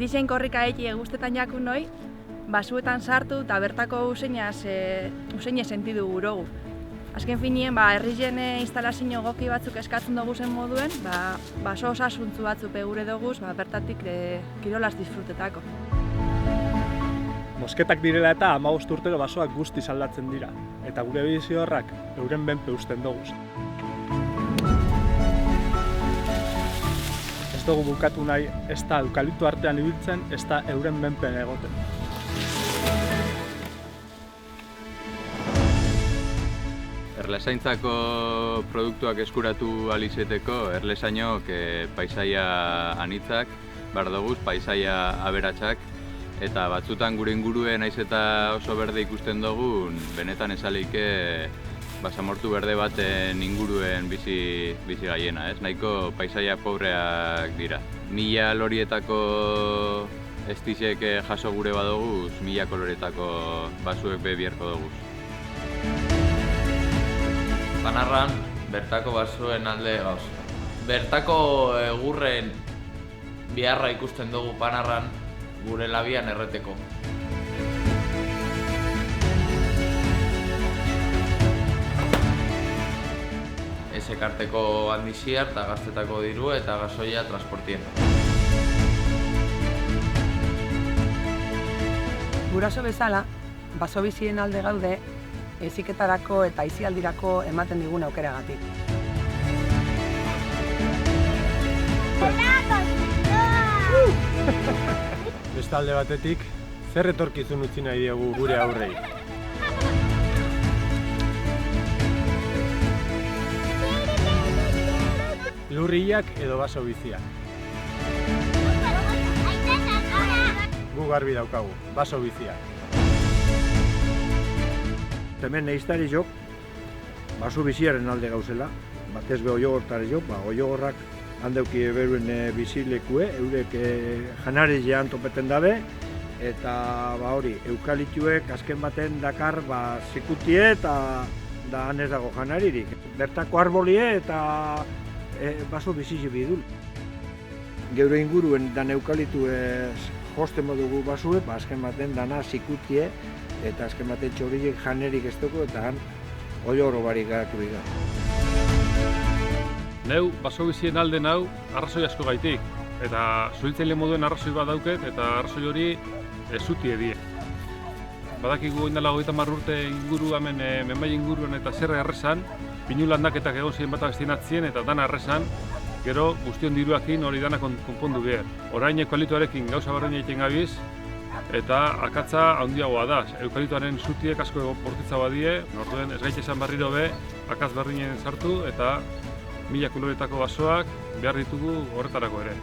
disein korrika eki guztetan jakun noi, basuetan sartu eta bertako useine sentidu gurogu. Azken finien, herrien instalazio goki batzuk eskatzen dugu zen moduen, baso osasuntzu batzuk gure dugu, bertatik kirolaz disfrutetako. Mosketak direla eta 15 urtero basoak guztiz aldatzen dira, eta gure bizi horrak euren benpe usten dugu. Ez dugu bukatu nahi, ez da eukalipto artean ibiltzen, ez da euren benpen egoten. Erlezaintzako produktuak eskuratu alizeteko, erlezainok paisaia anitzak, bardoguz, paisaia aberatsak, eta batzutan gure inguruen naiz eta oso berde ikusten dugun, benetan esalike basamortu berde baten inguruen bizi gaiena, ez? Nahiko paisaia pobreak dira. 1000 lorietako estizek jaso gure badoguz, 1000 koloretako basuek be bierko doguz. Panarran, bertako basuen alde gauz. Bertako egurren biharra ikusten dugu Panarran gure labian erreteko. Ez ekarteko handiziar eta gaztetako diru eta gasoia transportien. Guraso bezala, baso bizien alde gaude, heziketarako eta aisialdirako ematen digun aukeragatik. Beste alde batetik, zer etorkizun utzi nahi diegu gure aurrei. Lurriak edo baso biziak. Gu garbi daukagu, baso biziak. Hemen nahiztari jok, baso biziaren alde gauzela, batez be oiogortari jok, oiogorrak handeuki beruen bizilekue, eurek janarizia topeten dabe, eta hori, eukalituek azken baten dakar zikutie eta da han ez dago janaririk. Bertako arbolie eta baso bizizi bidul. Geure inguruen dan eukalitu josten modugu basue, azken baten dana zikutie, eta azken baten txoriek janerik ez dugu eta han oiogoro barik gatu dira. Neu, baso bizien alde nau, arrazoi asko gaitik. Eta zuhiltzaile moduen arrazoi bat dauket eta arrazoi hori zutie die. Badakigu indala 30 urte inguru hemen menbai inguruan eta zerra errezan, pinu landaketak egon ziren bat abestinatzien eta dana errezan, gero guztion diruakin hori dana konpondu behar. Orain eukaliptoarekin gauza berdina egiten gabiz, eta akatza handiagoa da. Eukaliptoaren zutiek asko bortitza badie, orduen ez gaite esan berriro be, akatz berdinen sartu eta 1000 koloretako basoak behar ditugu horretarako ere.